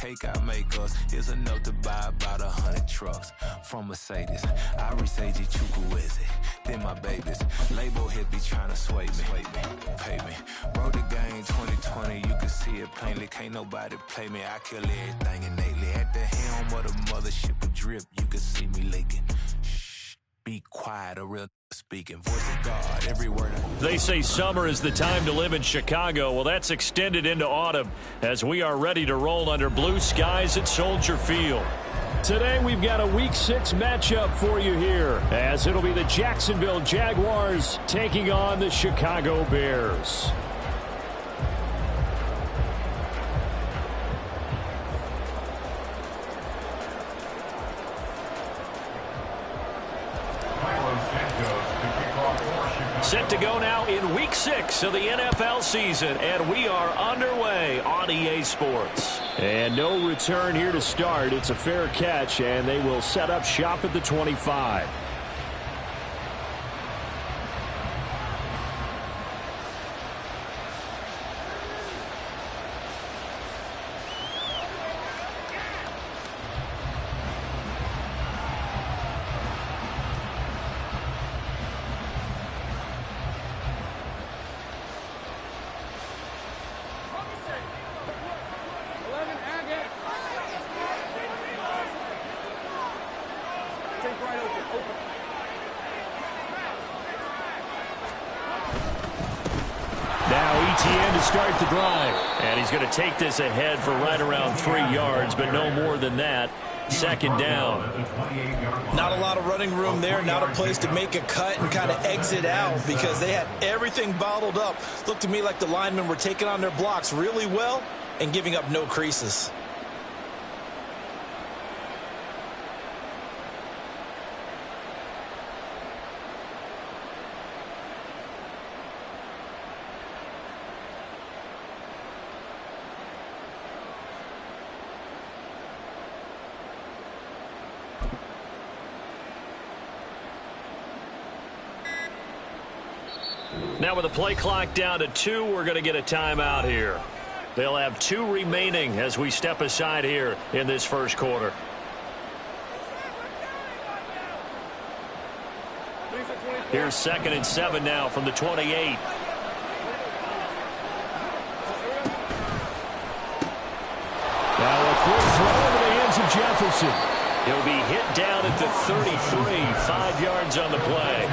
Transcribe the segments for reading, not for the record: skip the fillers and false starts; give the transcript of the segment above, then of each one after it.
cake I make us is enough to buy about 100 trucks. From Mercedes, I resage Chukwueze, then my babies. Label hit be trying to sway me, pay me. Wrote the game 2020, you can see it plainly. Can't nobody play me, I kill everything innately. At the helm of the mothership of drip, you can see me leaking. Shh, be quiet, a real speaking. Voice of God, every word. They say summer is the time to live in Chicago. Well, that's extended into autumn as we are ready to roll under blue skies at Soldier Field. Today we've got a Week 6 matchup for you here, as it'll be the Jacksonville Jaguars taking on the Chicago Bears. Set to go now in Week 6 of the NFL season, and we are underway on EA Sports. And no return here to start. It's a fair catch, and they will set up shop at the 25. To start the drive, and he's going to take this ahead for right around 3 yards, but no more than that. Second down. Not a lot of running room there, not a place to make a cut and kind of exit out because they had everything bottled up. Looked to me like the linemen were taking on their blocks really well and giving up no creases. Now with the play clock down to 2, we're going to get a timeout here. They'll have 2 remaining as we step aside here in this first quarter. Here's 2nd and 7 now from the 28. Now a quick throw into the hands of Jefferson. He'll be hit down at the 33, 5 yards on the play.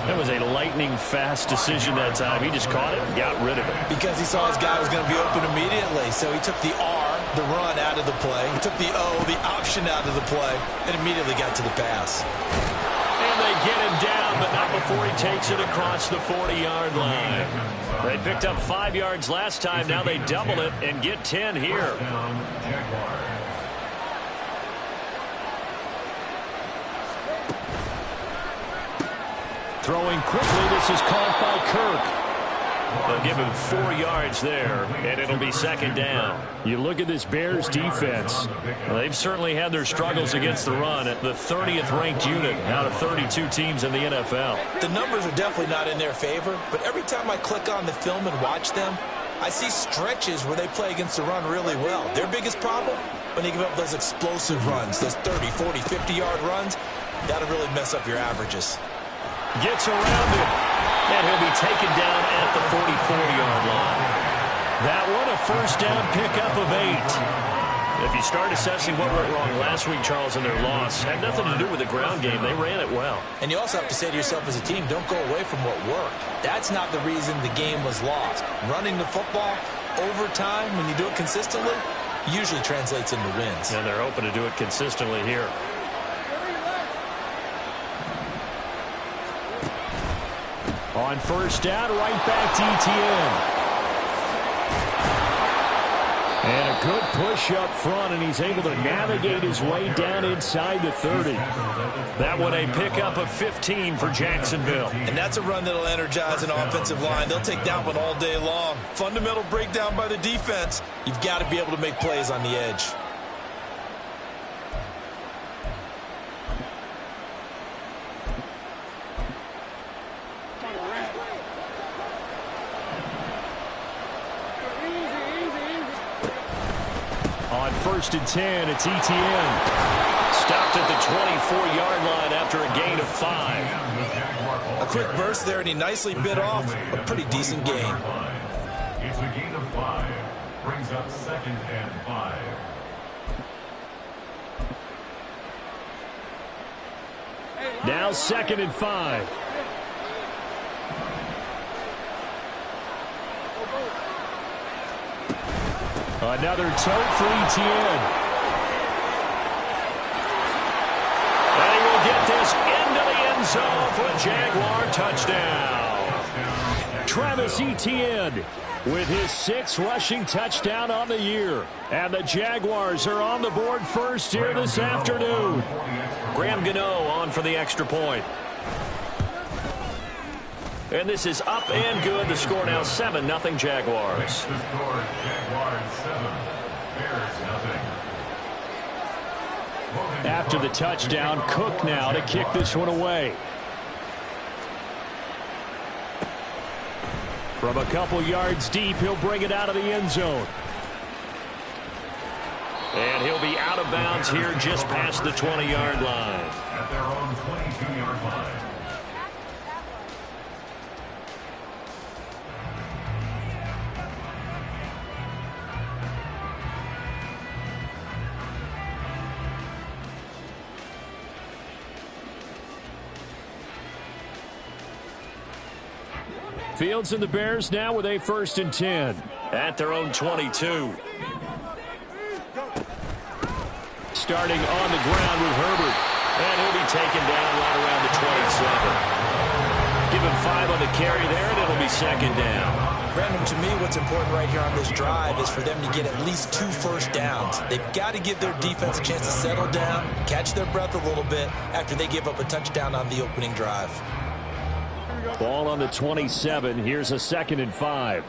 That was a lightning-fast decision that time. He just caught it and got rid of it. Because he saw his guy was going to be open immediately, so he took the R, the run, out of the play. He took the O, the option, out of the play, and immediately got to the pass. And they get him down, but not before he takes it across the 40-yard line. They picked up 5 yards last time. Now they double it and get 10 here. Throwing quickly, this is caught by Kirk. They'll give him 4 yards there, and it'll be 2nd down. You look at this Bears defense. Well, they've certainly had their struggles against the run at the 30th ranked unit out of 32 teams in the NFL. The numbers are definitely not in their favor, but every time I click on the film and watch them, I see stretches where they play against the run really well. Their biggest problem, when they give up those explosive runs, those 30, 40, 50-yard runs, that'll really mess up your averages. Gets around him, and he'll be taken down at the 44-yard line. That one, a first down pickup of 8. If you start assessing what went wrong last week, Charles, in their loss, had nothing to do with the ground game. They ran it well. And you also have to say to yourself as a team, don't go away from what worked. That's not the reason the game was lost. Running the football over time, when you do it consistently, usually translates into wins. And they're hoping to do it consistently here. On first down, right back to ETN. And a good push up front, and he's able to navigate his way down inside the 30. That one a pickup of 15 for Jacksonville. And that's a run that'll energize an offensive line. They'll take that one all day long. Fundamental breakdown by the defense. You've got to be able to make plays on the edge. On 1st and 10, it's ETN. Stopped at the 24-yard line after a gain of 5. A quick burst there, and he nicely bit off a pretty decent gain. It's a gain of 5. Brings up 2nd and 5. Now 2nd and 5. Another tote for ETN. And he will get this into the end zone for a Jaguar touchdown. Travis Etienne with his 6th rushing touchdown on the year. And the Jaguars are on the board first here this afternoon. Graham Gano on for the extra point. And this is up and good. The score now 7-0 Jaguars. The score, Jaguars 7, Bears 0. After the touchdown, Cook now to kick this one away. From a couple yards deep, he'll bring it out of the end zone. And he'll be out of bounds here just past the 20-yard line. At their own 22-yard line. Fields and the Bears now with a 1st and 10. At their own 22. Starting on the ground with Herbert. And he'll be taken down right around the 27. Give him 5 on the carry there, and it'll be 2nd down. Brandon, to me, what's important right here on this drive is for them to get at least 2 first downs. They've got to give their defense a chance to settle down, catch their breath a little bit after they give up a touchdown on the opening drive. Ball on the 27. Here's a 2nd and 5.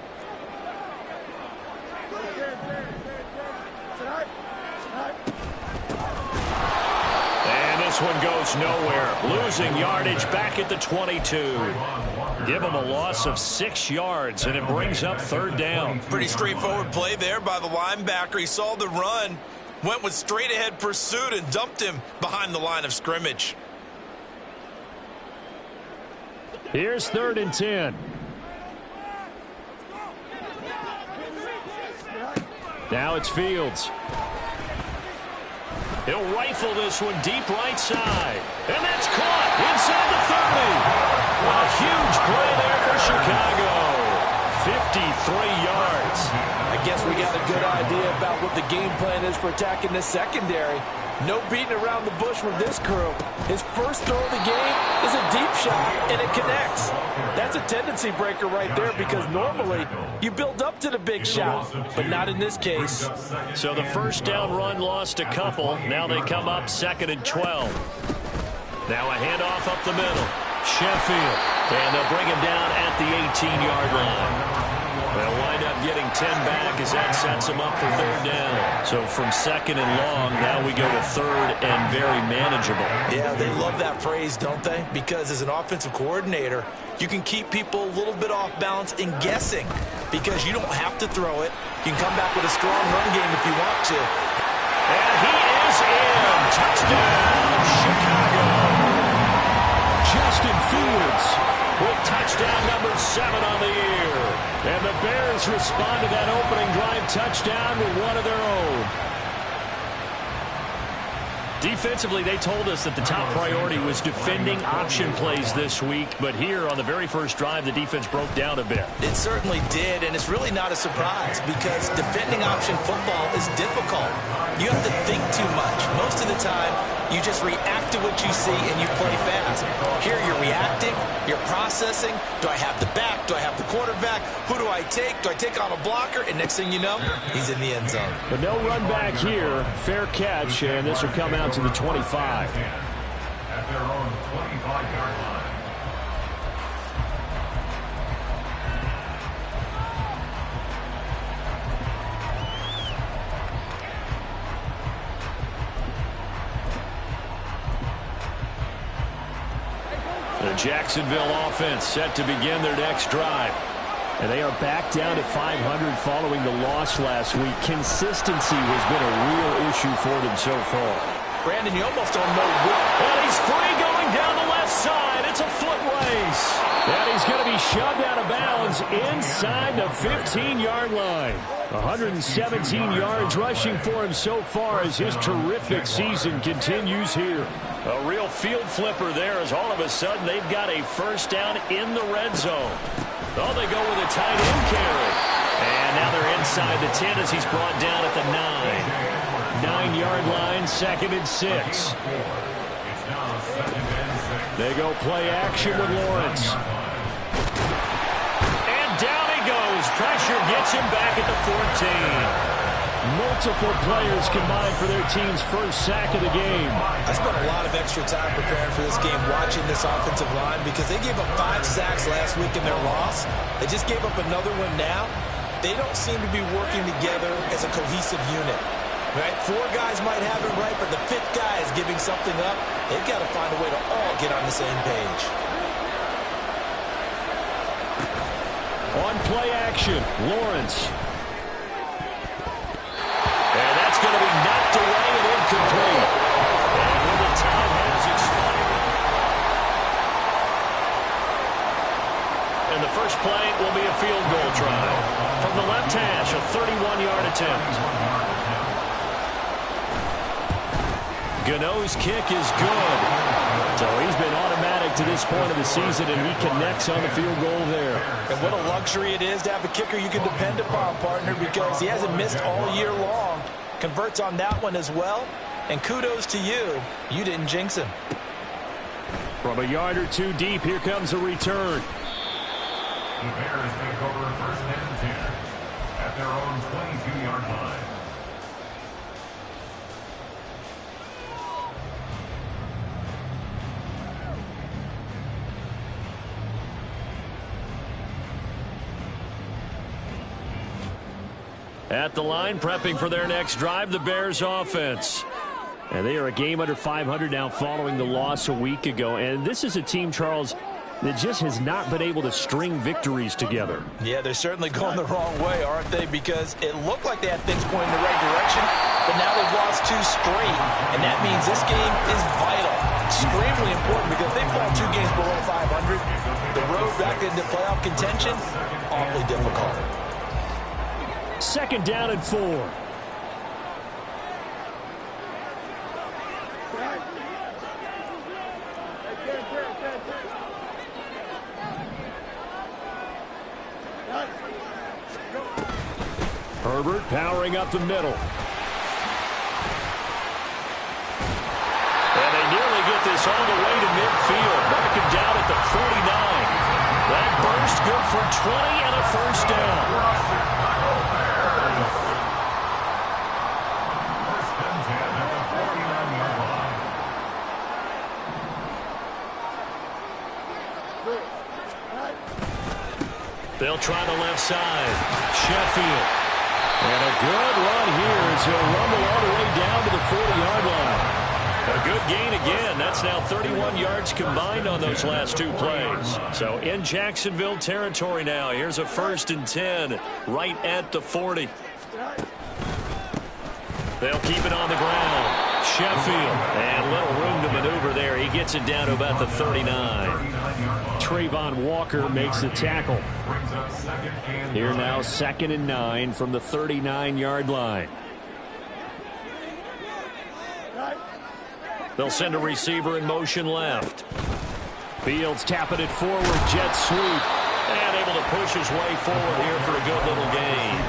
And this one goes nowhere. Losing yardage back at the 22. Give him a loss of 6 yards, and it brings up 3rd down. Pretty straightforward play there by the linebacker. He saw the run, went with straight-ahead pursuit, and dumped him behind the line of scrimmage. Here's 3rd and 10. Now it's Fields. He'll rifle this one deep right side. And that's caught inside the 30. A huge play there for Chicago. 53 yards. I guess we got a good idea about what the game plan is for attacking this secondary. No beating around the bush with this crew. His first throw of the game is a deep shot, and it connects. That's a tendency breaker right there because normally you build up to the big shot, but not in this case. So the first down run lost a couple. Now they come up 2nd and 12. Now a handoff up the middle. Sheffield. And they'll bring him down at the 18-yard line. They'll wind up getting 10 back as that sets them up for 3rd down. So from 2nd and long, now we go to 3rd and very manageable. Yeah, they love that phrase, don't they? Because as an offensive coordinator, you can keep people a little bit off balance and guessing because you don't have to throw it. You can come back with a strong run game if you want to. And he is in. Touchdown, Chicago. Justin Fields with touchdown number 7 on the year. And the Bears respond to that opening drive touchdown with one of their own. Defensively, they told us that the top priority was defending option plays this week. But here on the very first drive, the defense broke down a bit. It certainly did, and it's really not a surprise because defending option football is difficult. You have to think too much. Most of the time, you just react to what you see and you play fast. Here, you're reacting, you're processing. Do I have the back? Do I have the quarterback? Who do I take? Do I take on a blocker? And next thing you know, he's in the end zone. But no run back here. Fair catch, and this will come out to the 25. At their own 25-yard line. The Jacksonville offense set to begin their next drive. And they are back down to 500 following the loss last week. Consistency has been a real issue for them so far. Brandon, you almost don't know what. And he's free going down the left side. It's a foot race. And he's going to be shoved out of bounds inside the 15-yard line. 117 yards rushing for him so far as his terrific season continues here. A real field flipper there as all of a sudden they've got a first down in the red zone. Oh, they go with a tight end carry. And now they're inside the 10 as he's brought down at the 9. 9-yard line, 2nd and 6. They go play action with Lawrence. And down he goes. Pressure gets him back at the 14. Multiple players combined for their team's first sack of the game. I spent a lot of extra time preparing for this game watching this offensive line because they gave up 5 sacks last week in their loss. They just gave up another one now. They don't seem to be working together as a cohesive unit. Right? 4 guys might have it right, but the 5th guy is giving something up. They've got to find a way to all get on the same page. On play action, Lawrence. And that's going to be knocked away and incomplete. And when the time has expired. And the first play will be a field goal try. From the left hash, a 31-yard attempt. Gano's kick is good. So he's been automatic to this point of the season, and he connects on the field goal there. And what a luxury it is to have a kicker you can depend upon, partner, because he hasn't missed all year long. Converts on that one as well. And kudos to you. You didn't jinx him. From a yard or 2 deep, here comes a return. The Bears take over 1st and 10 at their own 22-yard line. At the line, prepping for their next drive, the Bears offense. And they are a game under 500 now following the loss a week ago. And this is a team, Charles, that just has not been able to string victories together. Yeah, they're certainly going the wrong way, aren't they? Because it looked like they had things pointing in the right direction, but now they've lost 2 straight. And that means this game is vital. Extremely important because if they fall 2 games below 500, the road back into playoff contention, awfully difficult. 2nd down and 4. Herbert powering up the middle. And they nearly get this all the way to midfield. Marking down at the 49. That burst good for 20 and a first down. They'll try the left side. Sheffield. And a good run here as he'll rumble all the way down to the 40-yard line. A good gain again. That's now 31 yards combined on those last 2 plays. So in Jacksonville territory now. Here's a 1st and 10 right at the 40. They'll keep it on the ground. Sheffield. And little room to maneuver there. He gets it down to about the 39. Trayvon Walker makes the tackle. Here now 2nd and 9 from the 39-yard line. They'll send a receiver in motion left. Fields tapping it forward, jet sweep. And able to push his way forward here for a good little gain.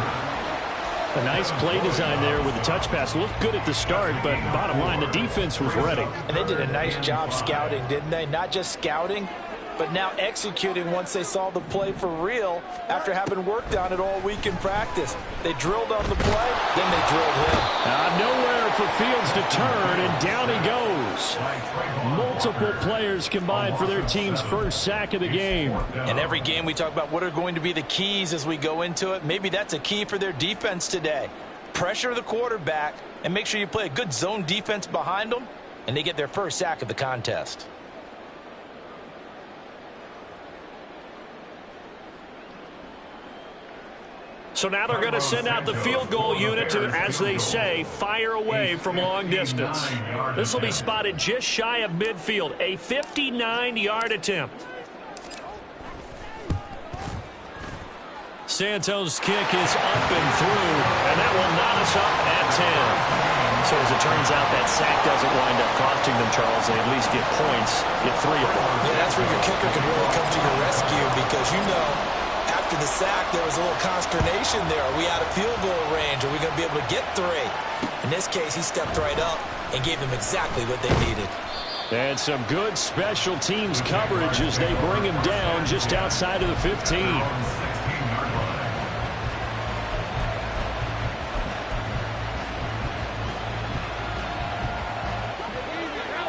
A nice play design there with the touch pass. Looked good at the start, but bottom line, the defense was ready. And they did a nice job scouting, didn't they? Not just scouting, but now executing once they saw the play for real after having worked on it all week in practice. They drilled on the play, then they drilled him. Nowhere for Fields to turn, and down he goes. Multiple players combined for their team's first sack of the game. In every game we talk about what are going to be the keys as we go into it. Maybe that's a key for their defense today. Pressure the quarterback and make sure you play a good zone defense behind them, and they get their first sack of the contest. So now they're going to send out the field goal unit to, as they say, fire away from long distance. This will be spotted just shy of midfield, a 59-yard attempt. Santos' kick is up and through, and that will knot us up at 10. So as it turns out, that sack doesn't wind up costing them, Charles. They at least get points, get 3 of them. Yeah, that's where your kicker can really come to your rescue because, you know, after the sack, there was a little consternation there. Are we out of field goal range? Are we going to be able to get 3? In this case, he stepped right up and gave them exactly what they needed. And some good special teams coverage as they bring him down just outside of the 15.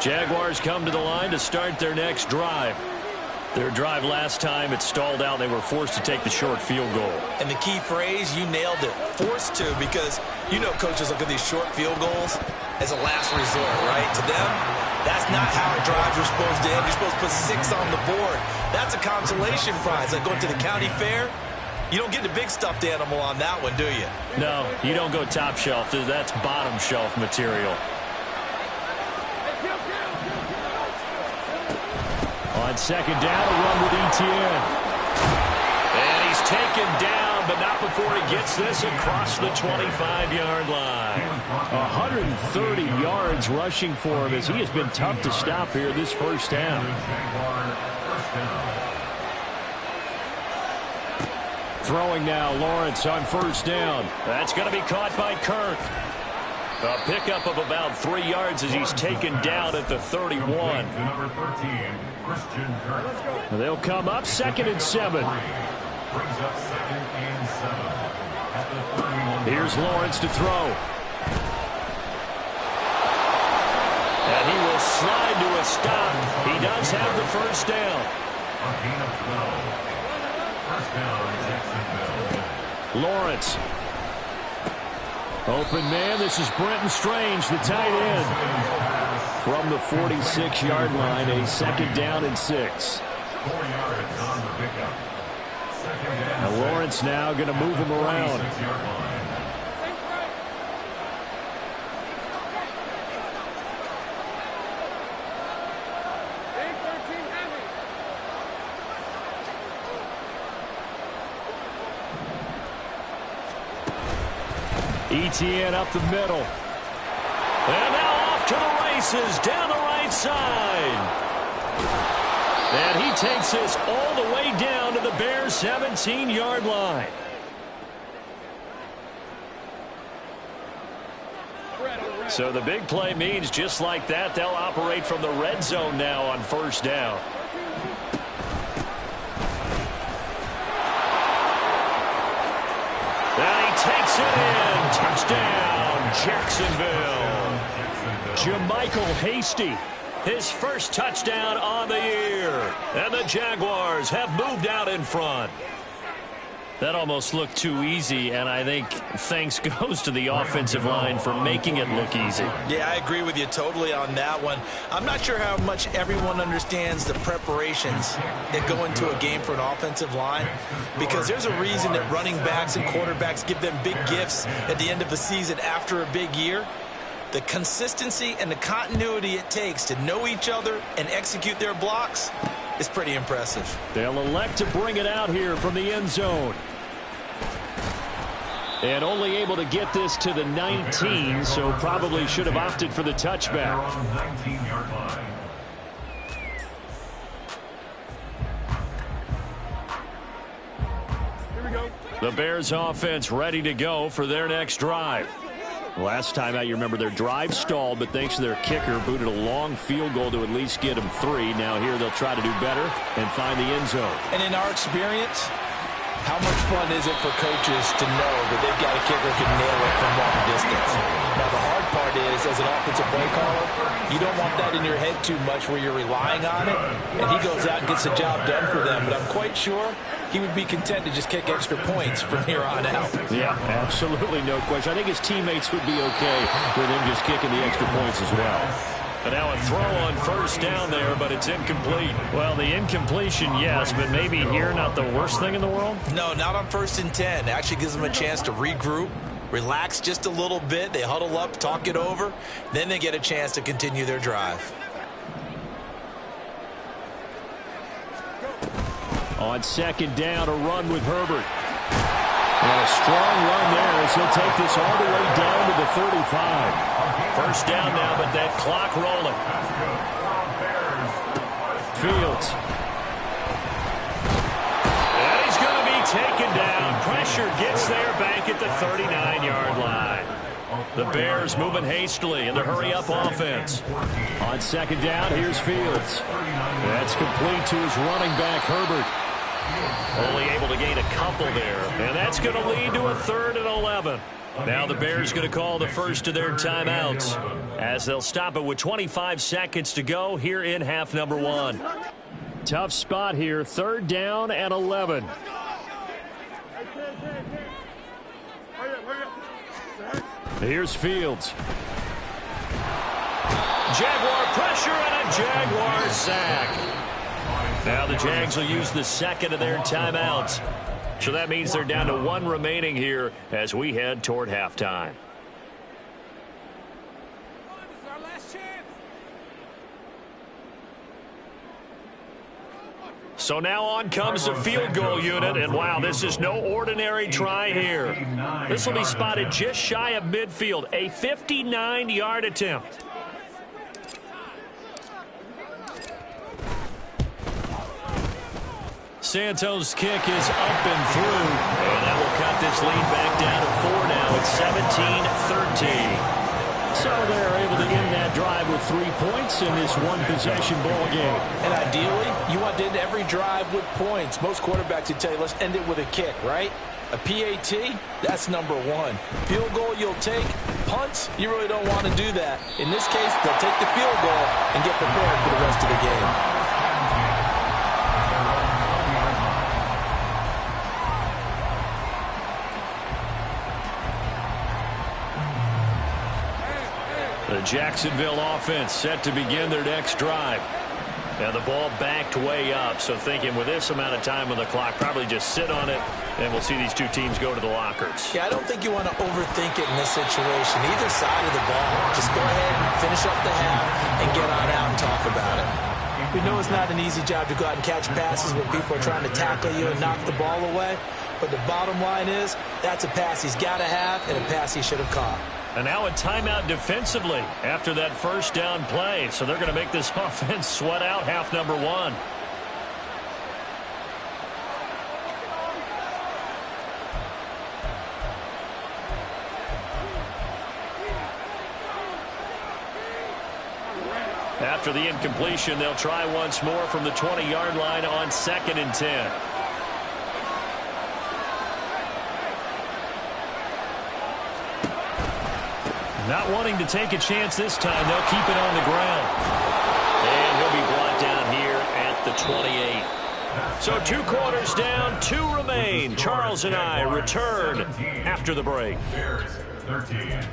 Jaguars come to the line to start their next drive. Their drive last time, it stalled out. They were forced to take the short field goal. And the key phrase, you nailed it, forced to, because you know coaches look at these short field goals as a last resort, right? To them, that's not how drives are supposed to end. You're supposed to put 6 on the board. That's a consolation prize. Like going to the county fair, you don't get the big stuffed animal on that one, do you? No, you don't go top shelf. That's bottom shelf material. On second down, a run with ETN. And he's taken down, but not before he gets this across the 25-yard line. 130 yards rushing for him as he has been tough to stop here this first half. Throwing now, Lawrence on first down. That's going to be caught by Kirk. A pickup of about 3 yards as he's taken down at the 31. They'll come up 2nd and 7. Here's Lawrence to throw. And he will slide to a stop. He does have the first down. Lawrence. Open man, this is Brenton Strange, the tight end. From the 46-yard line, a 2nd down and 6. Now Lawrence now going to move him around. ETN up the middle. And now off to the races down the right side. And he takes this all the way down to the Bears' 17-yard line. So the big play means just like that, they'll operate from the red zone now on first down. And he takes it in. Touchdown, Jacksonville. Jermichael Hasty, his first touchdown on the year. And the Jaguars have moved out in front. That almost looked too easy, and I think thanks goes to the offensive line for making it look easy. Yeah, I agree with you totally on that one. I'm not sure how much everyone understands the preparations that go into a game for an offensive line, because there's a reason that running backs and quarterbacks give them big gifts at the end of the season after a big year. The consistency and the continuity it takes to know each other and execute their blocks is pretty impressive. They'll elect to bring it out here from the end zone. And only able to get this to the 19, so probably should have opted for the touchback. Here we go. The Bears offense ready to go for their next drive. Last time out, you remember their drive stalled, but thanks to their kicker, booted a long field goal to at least get them 3. Now here they'll try to do better and find the end zone. And in our experience, how much fun is it for coaches to know that they've got a kicker who can nail it from long distance? Now, the hard part is, as an offensive play caller, you don't want that in your head too much where you're relying on it, and he goes out and gets the job done for them. But I'm quite sure he would be content to just kick extra points from here on out. Yeah, absolutely no question. I think his teammates would be okay with him just kicking the extra points as well. And now a throw on first down there, but it's incomplete. Well, the incompletion, yes, but maybe here not the worst thing in the world? No, not on 1st and 10. It actually gives them a chance to regroup, relax just a little bit. They huddle up, talk it over. Then they get a chance to continue their drive. On 2nd down, a run with Herbert. And a strong run there as he'll take this all the way down to the 35. First down now, but that clock rolling. Fields. And he's going to be taken down. Pressure gets there back at the 39-yard line. The Bears moving hastily in the hurry-up offense. On 2nd down, here's Fields. That's complete to his running back, Herbert. Only able to gain a couple there. And that's going to lead to a 3rd and 11. Now the Bears going to call the first of their timeouts as they'll stop it with 25 seconds to go here in half number 1. Tough spot here, 3rd down and 11. Here's Fields. Jaguar pressure and a Jaguar sack. Now the Jags will use the second of their timeouts. So that means they're down to 1 remaining here as we head toward halftime. So now on comes the field goal unit, and wow, this is no ordinary try here. This will be spotted just shy of midfield, a 59-yard attempt. Santos' kick is up and through, and that will cut this lead back down to 4 now. It's 17-13. So they're able to end that drive with 3 points in this one-possession ball game. And ideally, you want to end every drive with points. Most quarterbacks would tell you, let's end it with a kick, right? A PAT, that's number 1. Field goal you'll take. Punts, you really don't want to do that. In this case, they'll take the field goal and get prepared for the rest of the game. The Jacksonville offense set to begin their next drive. And the ball backed way up, so thinking with this amount of time on the clock, probably just sit on it, and we'll see these two teams go to the lockers. Yeah, I don't think you want to overthink it in this situation. Either side of the ball, just go ahead and finish up the half and get on out and talk about it. We know it's not an easy job to go out and catch passes when people are trying to tackle you and knock the ball away, but the bottom line is that's a pass he's got to have and a pass he should have caught. And now a timeout defensively after that first down play. So they're going to make this offense sweat out half number 1. After the incompletion, they'll try once more from the 20-yard line on 2nd and 10. Not wanting to take a chance this time, they'll keep it on the ground. And he'll be brought down here at the 28. So 2 quarters down, 2 remain. Charles and I return after the break. Bears 13.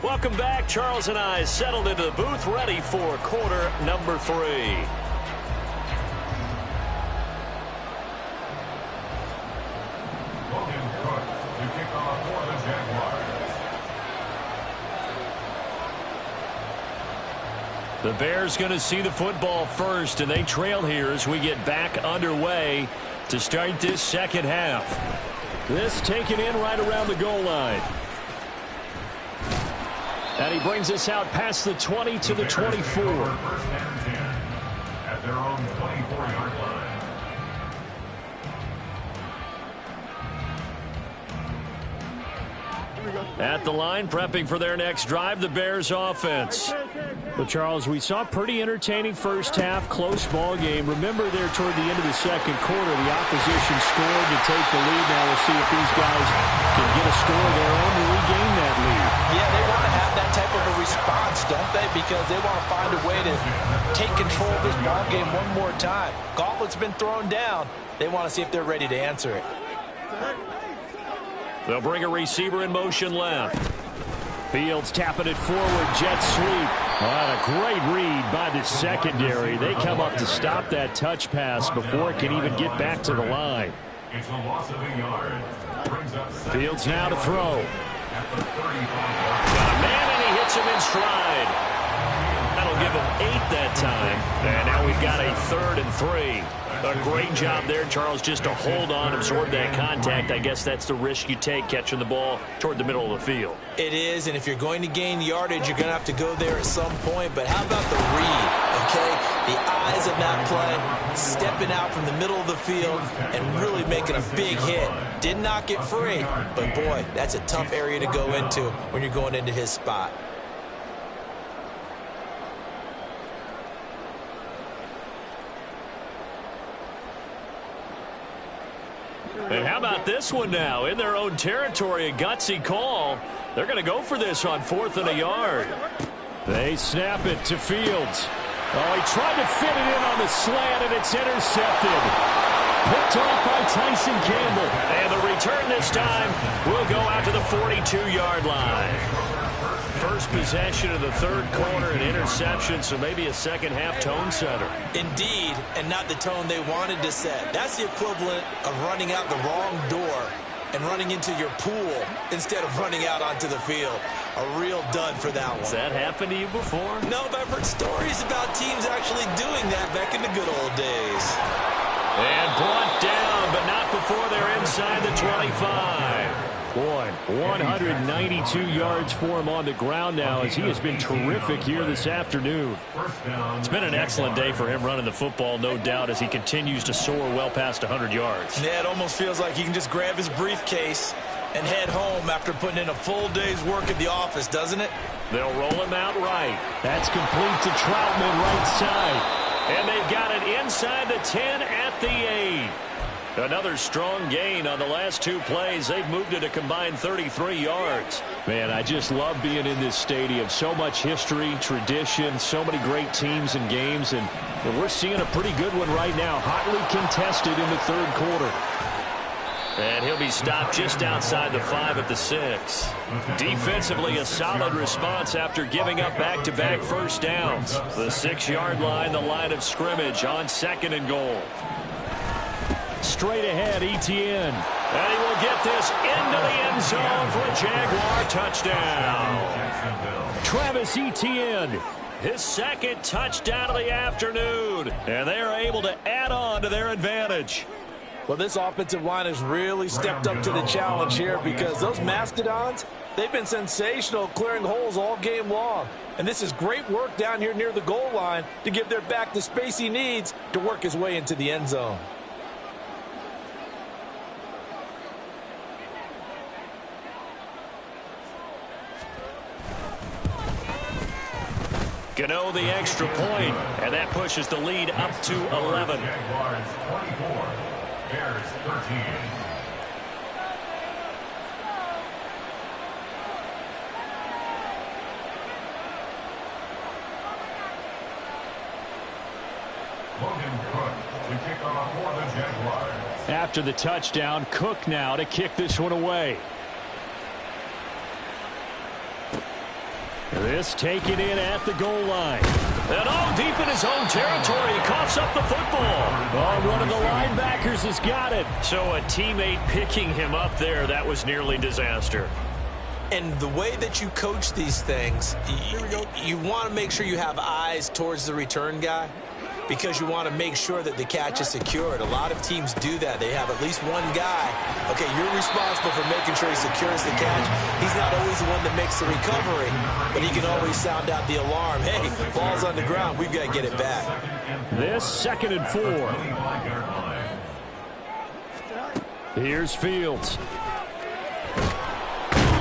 Welcome back. Charles and I settled into the booth, ready for quarter number 3. To kick off for the Jaguars. The Bears going to see the football first, and they trail here as we get back underway to start this second half. This taken in right around the goal line. And he brings us out past the 20 to the 24. First and 10 at their own 24-yard line. At the line, prepping for their next drive, the Bears offense. Well, Charles, we saw a pretty entertaining first half, close ball game. Remember there toward the end of the second quarter, the opposition scored to take the lead. Now we'll see if these guys can get a score of their own to regain that lead. Yeah, they want to have that type of a response, don't they? Because they want to find a way to take control of this ball game one more time. Gauntlet's been thrown down. They want to see if they're ready to answer it. They'll bring a receiver in motion left. Fields tapping it forward, jet sweep. What a great read by the secondary. They come up to stop that touch pass before it can even get back to the line. It's a loss of a yard. Fields now to throw. Got a man, and he hits him in stride. That'll give him 8 that time. And now we've got a 3rd and 3. A great job there, Charles, just to hold on, absorb that contact. I guess that's the risk you take catching the ball toward the middle of the field. It is, and if you're going to gain yardage, you're going to have to go there at some point. But how about the read, okay? The eyes of that play, stepping out from the middle of the field and really making a big hit. Did not get free, but boy, that's a tough area to go into when you're going into his spot. And how about this one now? In their own territory, a gutsy call. They're going to go for this on 4th and a yard. They snap it to Fields. Oh, he tried to fit it in on the slant, and it's intercepted. Picked off by Tyson Campbell. And the return this time will go out to the 42-yard line. First possession of the 3rd quarter, an interception, so maybe a second-half tone setter. Indeed, and not the tone they wanted to set. That's the equivalent of running out the wrong door and running into your pool instead of running out onto the field. A real dud for that one. Has that happened to you before? No, but I've heard stories about teams actually doing that back in the good old days. And brought down, but not before they're inside the 25. Boy, 192 yards for him on the ground now as he has been terrific here this afternoon. It's been an excellent day for him running the football, no doubt, as he continues to soar well past 100 yards. Yeah, it almost feels like he can just grab his briefcase and head home after putting in a full day's work at the office, doesn't it? They'll roll him out right. That's complete to Troutman right side. And they've got it inside the 10 at the 8. Another strong gain on the last 2 plays. They've moved it a combined 33 yards. Man, I just love being in this stadium. So much history, tradition, so many great teams and games. And we're seeing a pretty good one right now. Hotly contested in the 3rd quarter. And he'll be stopped just outside the 5 at the 6. Defensively, a solid response after giving up back-to-back first downs. The 6-yard line, the line of scrimmage on 2nd and goal. Straight ahead, Etienne. And he will get this into the end zone for a Jaguar touchdown. Travis Etienne, his 2nd touchdown of the afternoon. And they are able to add on to their advantage. Well, this offensive line has really stepped up to the challenge here because those Mastodons, they've been sensational clearing holes all game long. And this is great work down here near the goal line to give their back the space he needs to work his way into the end zone. Gano the extra point, and that pushes the lead up to 11. Jaguars 24, Bears 13. Logan Cook to kick off for the Jaguars. After the touchdown, Cook now to kick this one away. This taken in at the goal line. And all deep in his own territory, he coughs up the football. Oh, one of the linebackers has got it. So a teammate picking him up there, that was nearly disaster. And the way that you coach these things, you want to make sure you have eyes towards the return guy because you want to make sure that the catch is secured. A lot of teams do that. They have at least one guy. Okay, you're responsible for making sure he secures the catch. He's not always the one that makes the recovery, but he can always sound out the alarm. Hey, ball's on the ground. We've got to get it back. This 2nd and 4. Here's Fields.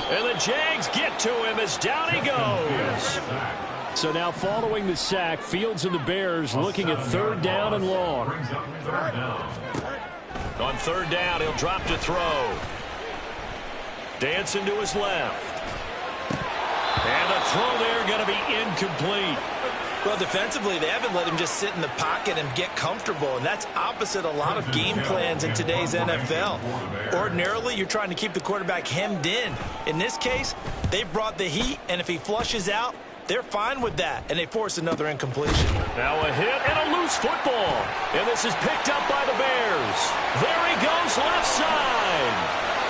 And the Jags get to him as down he goes. So now following the sack, Fields and the Bears looking at 3rd down and long. On 3rd down, he'll drop to throw. Dancing to his left. And the throw there going to be incomplete. Well, defensively, they haven't let him just sit in the pocket and get comfortable, and that's opposite a lot of game plans in today's NFL. Ordinarily, you're trying to keep the quarterback hemmed in. In this case, they brought the heat, and if he flushes out, they're fine with that, and they force another incompletion. Now a hit and a loose football, and this is picked up by the Bears. There he goes left side,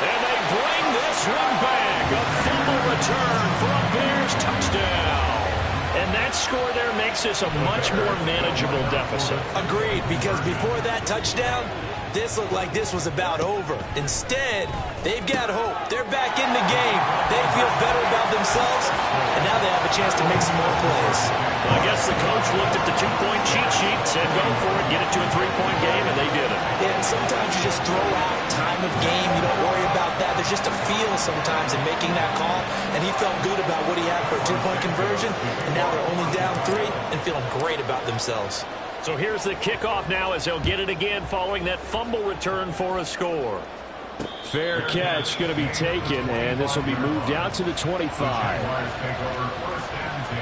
and they bring this one back. A fumble return for a Bears touchdown. And that score there makes this a much more manageable deficit. Agreed, because before that touchdown, this looked like this was about over. Instead, they've got hope. They're back in the game. They feel better about themselves, and now they have a chance to make some more plays. I guess the coach looked at the two-point cheat sheet, said go for it, get it to a three-point game, and they did it. And sometimes you just throw out time of game. You don't worry about that. There's just a feel sometimes in making that call, and he felt good about what he had for a two-point conversion, and now they're only down 3 and feeling great about themselves. So here's the kickoff now as they'll get it again following that fumble return for a score. Fair catch going to be taken, and this will be moved out to the 25. Jaguars take over 1st and 10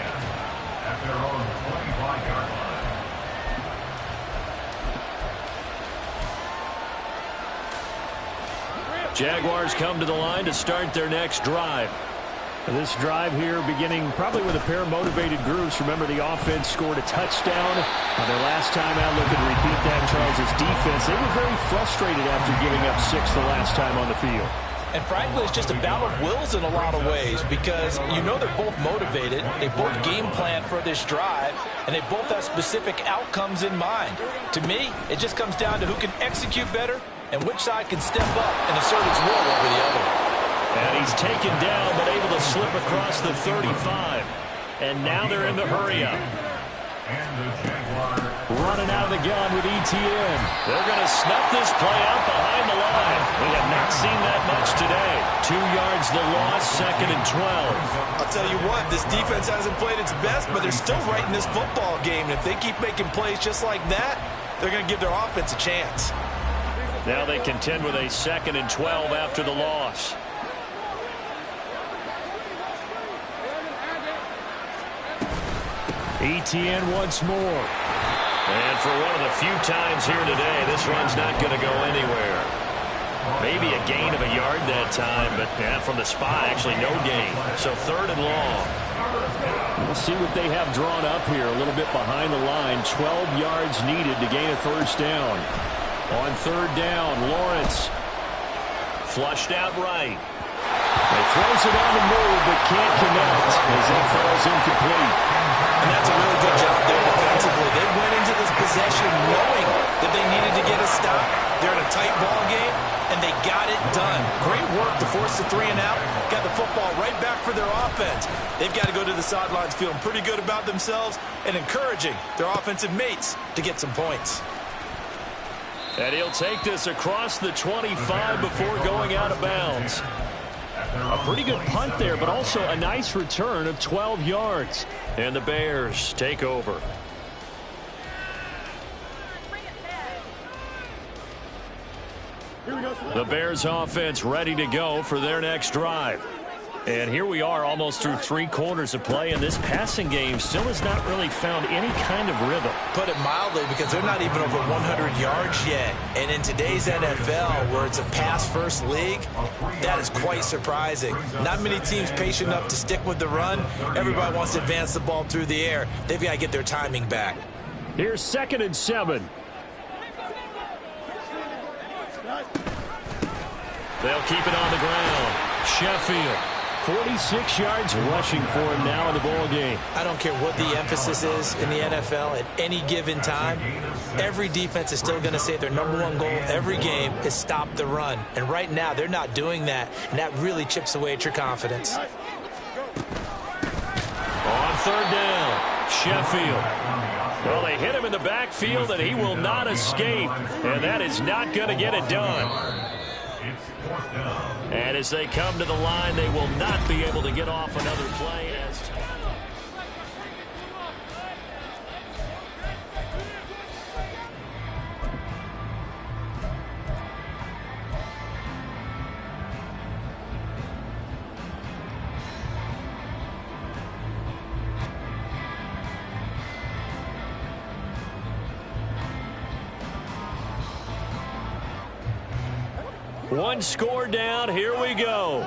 at their own 25-yard line. Jaguars come to the line to start their next drive. This drive here beginning probably with a pair of motivated groups. Remember, the offense scored a touchdown on their last time out. Look and repeat that, Charles' defense. They were very frustrated after giving up 6 the last time on the field. And frankly, it's just a battle of wills in a lot of ways because you know they're both motivated. They both game plan for this drive, and they both have specific outcomes in mind. To me, it just comes down to who can execute better and which side can step up and assert its will over the other. And he's taken down, but able to slip across the 35. And now they're in the hurry-up. Running out of the gun with ETN. They're going to snuff this play out behind the line. We have not seen that much today. 2 yards the loss, 2nd and 12. I'll tell you what, this defense hasn't played its best, but they're still right in this football game. And if they keep making plays just like that, they're going to give their offense a chance. Now they contend with a 2nd and 12 after the loss. ETN once more. And for one of the few times here today, this run's not going to go anywhere. Maybe a gain of a yard that time, but from the spot, actually no gain. So 3rd and long. We'll see what they have drawn up here. A little bit behind the line. 12 yards needed to gain a 1st down. On 3rd down, Lawrence. Flushed out right. He throws it on the move, but can't connect as that falls incomplete. And that's a really good job there defensively. They went into this possession knowing that they needed to get a stop. They're in a tight ball game, and they got it done. Great work to force the 3 and out. Got the football right back for their offense. They've got to go to the sidelines feeling pretty good about themselves and encouraging their offensive mates to get some points. And he'll take this across the 25 before going out of bounds. A pretty good punt there, but also a nice return of 12 yards. And the Bears take over. The Bears offense ready to go for their next drive. And here we are almost through 3 quarters of play, and this passing game still has not really found any kind of rhythm. Put it mildly, because they're not even over 100 yards yet. And in today's NFL, where it's a pass-first league, that is quite surprising. Not many teams patient enough to stick with the run. Everybody wants to advance the ball through the air. They've got to get their timing back. Here's 2nd and 7. They'll keep it on the ground. Sheffield. 46 yards rushing for him now in the ball game. I don't care what the emphasis is in the NFL at any given time. Every defense is still going to say their #1 goal every game is stop the run. And right now, they're not doing that, and that really chips away at your confidence. On 3rd down, Sheffield. Well, they hit him in the backfield, and he will not escape. And that is not going to get it done. And as they come to the line, they will not be able to get off another play. One score down. Here we go.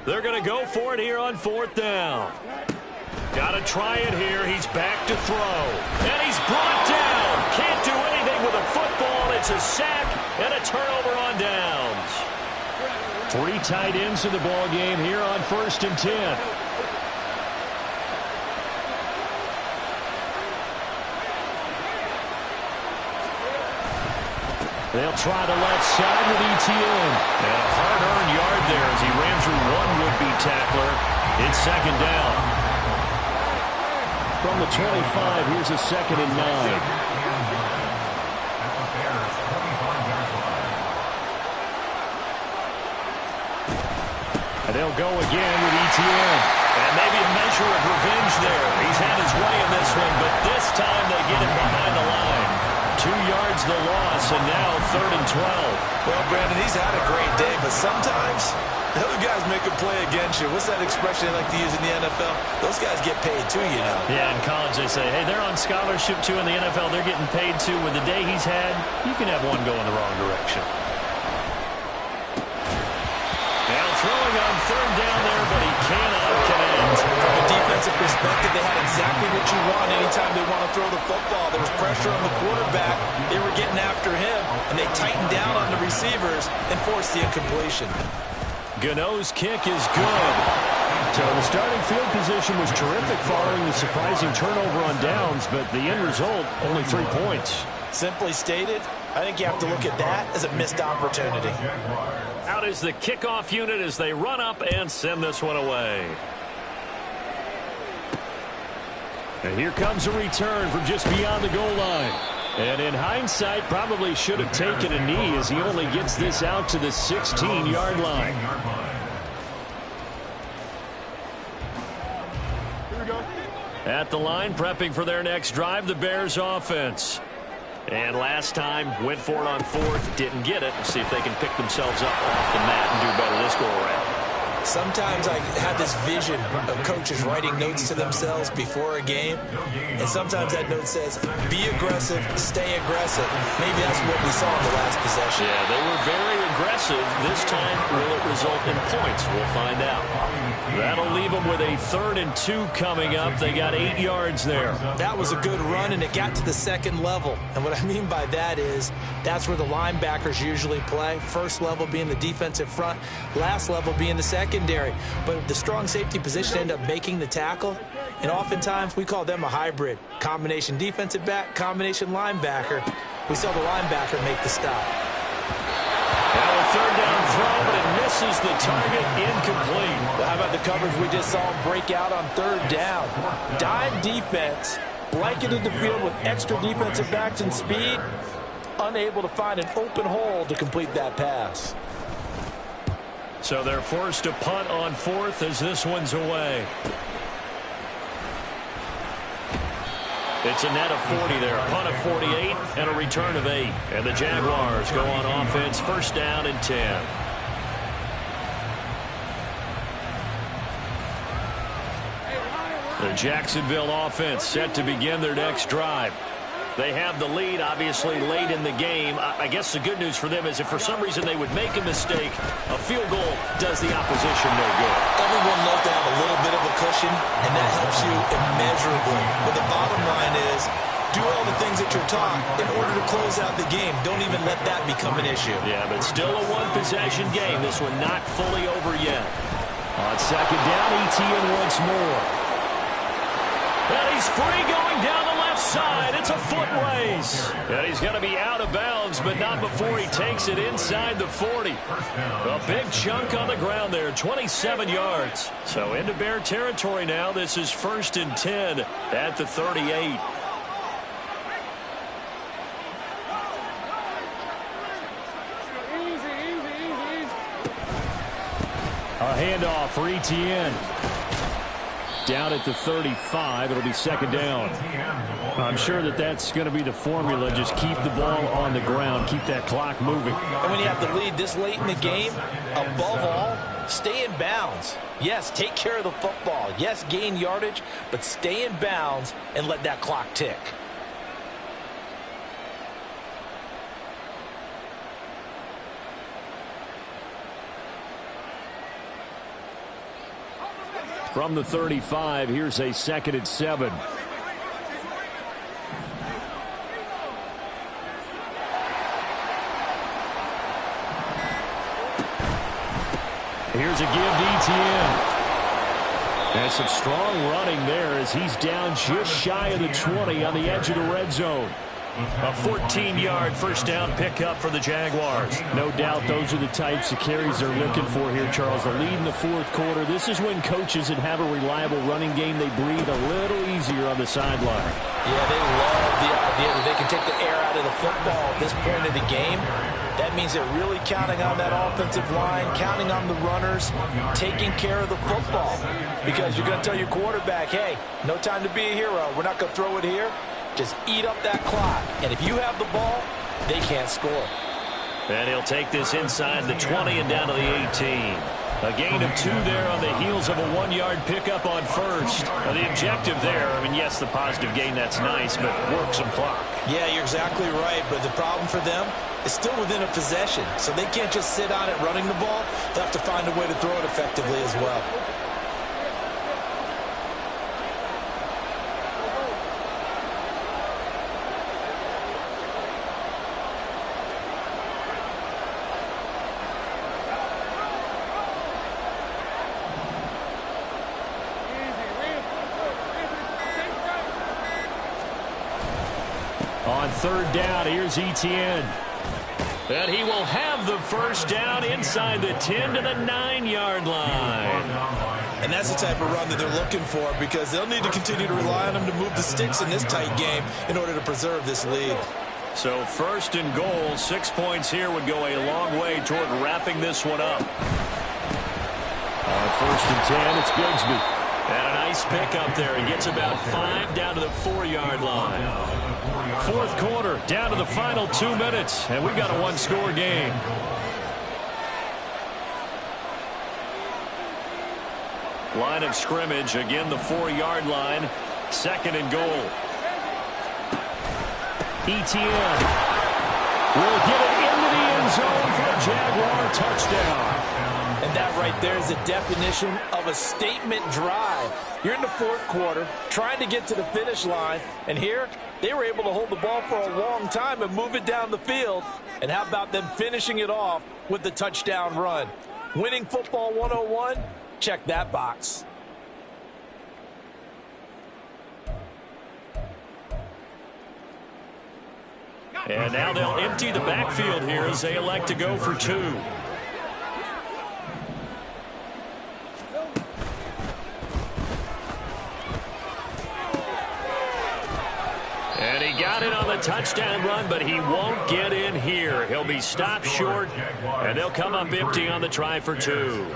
They're going to go for it here on 4th down. Got to try it here. He's back to throw. And he's brought down. Can't do anything with a football. It's a sack and a turnover on downs. 3 tight ends in the ball game here on 1st and 10. They'll try the left side with ETN. And a hard-earned yard there as he ran through one would-be tackler. It's 2nd down. From the 25, here's a 2nd and 9. And they'll go again with ETN. And maybe a measure of revenge there. He's had his way in this one, but this time they get him behind the line. 2 yards the loss, and now 3rd and 12. Well, Brandon, he's had a great day, but sometimes the other guys make a play against you. What's that expression they like to use in the NFL? Those guys get paid too, you know. Yeah, in college they say, hey, they're on scholarship too. In the NFL, they're getting paid too. With the day he's had, you can have one go in the wrong direction. Now throwing on 3rd down there, but he cannot connect. From a defensive perspective, they had exactly what you want anytime they want to throw the football. There was pressure on the quarterback. They were getting after him, and they tightened down on the receivers and forced the incompletion. Gano's kick is good. So the starting field position was terrific following the surprising turnover on downs, but the end result, only 3 points. Simply stated, I think you have to look at that as a missed opportunity. Out is the kickoff unit as they run up and send this one away. And here comes a return from just beyond the goal line. And in hindsight, probably should have taken a knee as he only gets this out to the 16-yard line. Here we go. At the line, prepping for their next drive, the Bears offense. And last time, went for it on 4th, didn't get it. Let's see if they can pick themselves up off the mat and do better this go-around. Sometimes I have this vision of coaches writing notes to themselves before a game, and sometimes that note says, be aggressive, stay aggressive. Maybe that's what we saw in the last possession. Yeah, they were very aggressive. This time, will it result in points? We'll find out. That'll leave them with a 3rd and 2 coming up. They got 8 yards there. That was a good run, and it got to the 2nd level. And what I mean by that is that's where the linebackers usually play. First level being the defensive front, last level being the secondary. But the strong safety position ended up making the tackle, and oftentimes we call them a hybrid. Combination defensive back, combination linebacker. We saw the linebacker make the stop. Now a 3rd down throw, but it misses the target, incomplete. Well, how about the coverage we just saw him break out on 3rd down? Dime defense, blanketed the field with extra defensive backs and speed, unable to find an open hole to complete that pass. So they're forced to punt on 4th as this one's away. It's a net of 40 there. A punt of 48 and a return of 8. And the Jaguars go on offense, 1st down and 10. The Jacksonville offense set to begin their next drive. They have the lead, obviously, late in the game. I guess the good news for them is if for some reason they would make a mistake, a field goal does the opposition no good. Everyone loves to have a little bit of a cushion, and that helps you immeasurably. But the bottom line is, do all the things that you're taught in order to close out the game. Don't even let that become an issue. Yeah, but still a one-possession game. This one not fully over yet. On 2nd down, ETN once more. And he's free going down the left side. It's a foot race. And he's going to be out of bounds, but not before he takes it inside the 40. A big chunk on the ground there, 27 yards. So into Bear territory now. This is 1st and 10 at the 38. A handoff for ETN. Down at the 35, it'll be 2nd down. I'm sure that's going to be the formula. Just keep the ball on the ground. Keep that clock moving. And when you have the lead this late in the game, above all, stay in bounds. Yes, take care of the football. Yes, gain yardage, but stay in bounds and let that clock tick. From the 35, here's a 2nd and 7. Here's a give to ETN. And some strong running there as he's down just shy of the 20 on the edge of the red zone. A 14-yard first down pickup for the Jaguars. No doubt those are the types of carries they're looking for here, Charles. The lead in the 4th quarter. This is when coaches that have a reliable running game, they breathe a little easier on the sideline. Yeah, they love the idea that they can take the air out of the football at this point of the game. That means they're really counting on that offensive line, counting on the runners, taking care of the football. Because you're going to tell your quarterback, hey, no time to be a hero. We're not going to throw it here. Just eat up that clock. And if you have the ball, they can't score. And he'll take this inside the 20 and down to the 18. A gain of 2 there on the heels of a 1-yard pickup on first. Now the objective there, I mean, yes, the positive gain, that's nice, but work some clock. Yeah, you're exactly right. But the problem for them is still within a possession. So they can't just sit on it running the ball. They'll have to find a way to throw it effectively as well. On 3rd down, here's ETN. And he will have the first down inside the 10 to the 9-yard line. And that's the type of run that they're looking for because they'll need to continue to rely on them to move the sticks in this tight game in order to preserve this lead. So 1st and goal, 6 points here would go a long way toward wrapping this one up. On 1st and 10, it's Bigsby. And a nice pickup there. He gets about 5 down to the 4-yard line. 4th quarter, down to the final 2 minutes, and we've got a 1-score game. Line of scrimmage, again the 4-yard line, 2nd and goal. ETN will get it into the end zone for a Jaguar touchdown. And that right there is the definition of a statement drive. You're in the 4th quarter, trying to get to the finish line, and here they were able to hold the ball for a long time and move it down the field. And how about them finishing it off with the touchdown run? Winning football 101, check that box. And now they'll empty the backfield here as they elect to go for 2. And he got it on the touchdown run, but he won't get in here. He'll be stopped short, and they'll come up empty on the try for 2.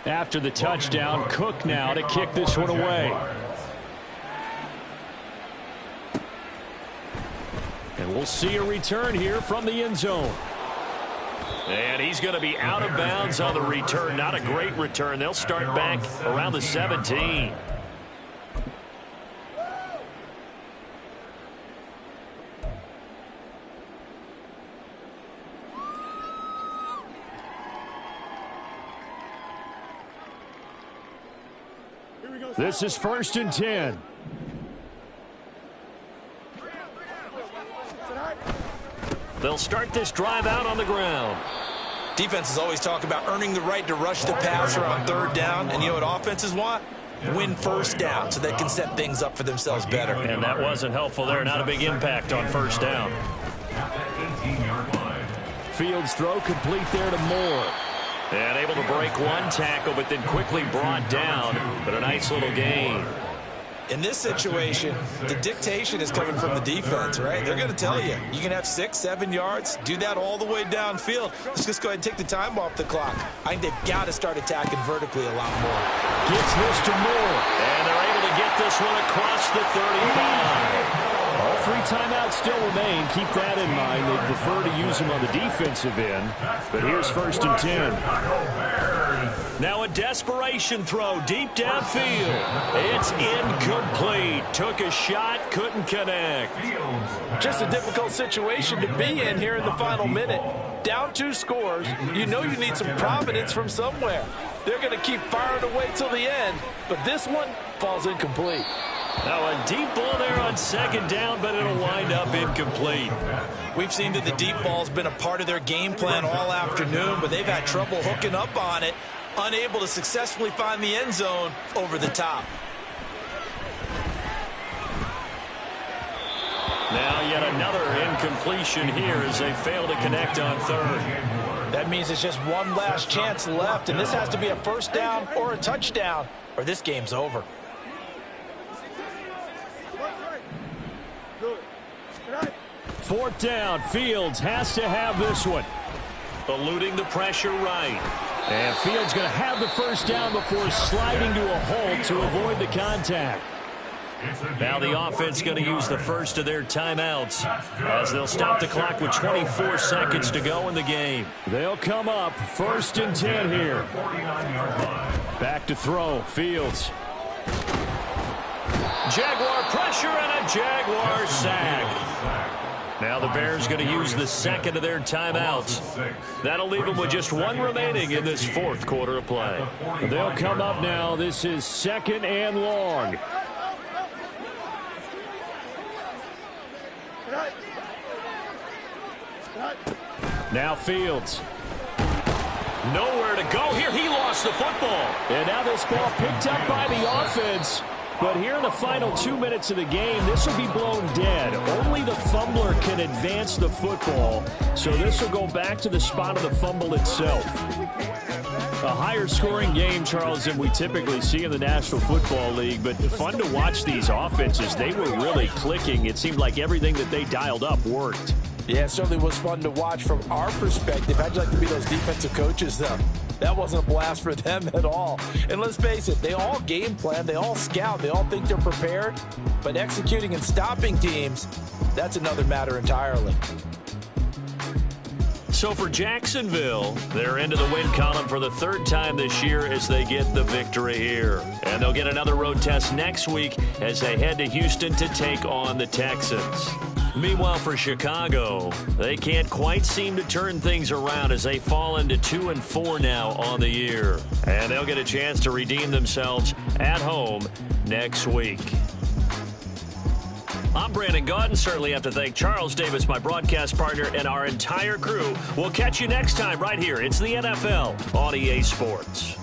After the touchdown, Cook now to kick this one away. And we'll see a return here from the end zone. And he's going to be out of bounds on the return. Not a great return. They'll start back around the 17. This is 1st and 10. They'll start this drive out on the ground. Defenses always talk about earning the right to rush the passer on 3rd down. And you know what offenses want? Win 1st down so they can set things up for themselves better. And that wasn't helpful there. Not a big impact on 1st down. Fields throw complete there to Moore. And able to break 1 tackle, but then quickly brought down. But a nice little gain. In this situation, the dictation is coming from the defense, right? They're going to tell you, you can have 6, 7 yards, do that all the way downfield. Let's just go ahead and take the time off the clock. I think they've got to start attacking vertically a lot more. Gets this to Moore. And they're able to get this one across the 35. All 3 timeouts still remain. Keep that in mind. They prefer to use them on the defensive end. But here's 1st and 10. Now a desperation throw deep downfield. It's incomplete. Took a shot, couldn't connect. Just a difficult situation to be in here in the final minute. Down 2 scores, you know you need some providence from somewhere. They're going to keep firing away till the end, but this one falls incomplete. Now a deep ball there on second down, but it'll wind up incomplete. We've seen that the deep ball's been a part of their game plan all afternoon, but they've had trouble hooking up on it, unable to successfully find the end zone over the top. Now yet another incompletion here as they fail to connect on third. That means it's just one last chance left, and this has to be a first down or a touchdown, or this game's over. Fourth down, Fields has to have this one. Eluding the pressure right. And Fields going to have the first down before sliding to a halt to avoid the contact. Now the offense going to use the first of their timeouts as they'll stop the clock with 24 seconds to go in the game. They'll come up 1st and 10 here. Back to throw, Fields. Jaguar pressure and a Jaguar sack. Now the Bears going to use the second of their timeouts. That'll leave them with just one remaining in this 4th quarter of play. They'll come up now. This is 2nd and long. Now Fields. Nowhere to go here. He lost the football. And now this ball picked up by the offense. But here in the final 2 minutes of the game, this will be blown dead. Only the fumbler can advance the football. So this will go back to the spot of the fumble itself. A higher scoring game, Charles, than we typically see in the National Football League. But fun to watch these offenses. They were really clicking. It seemed like everything that they dialed up worked. Yeah, it certainly was fun to watch from our perspective. How'd you like to be those defensive coaches, though? That wasn't a blast for them at all. And let's face it, they all game plan, they all scout, they all think they're prepared. But executing and stopping teams, that's another matter entirely. So for Jacksonville, they're into the win column for the 3rd time this year as they get the victory here. And they'll get another road test next week as they head to Houston to take on the Texans. Meanwhile, for Chicago, they can't quite seem to turn things around as they fall into 2-4 now on the year. And they'll get a chance to redeem themselves at home next week. I'm Brandon Gaudin. Certainly have to thank Charles Davis, my broadcast partner, and our entire crew. We'll catch you next time right here. It's the NFL on EA Sports.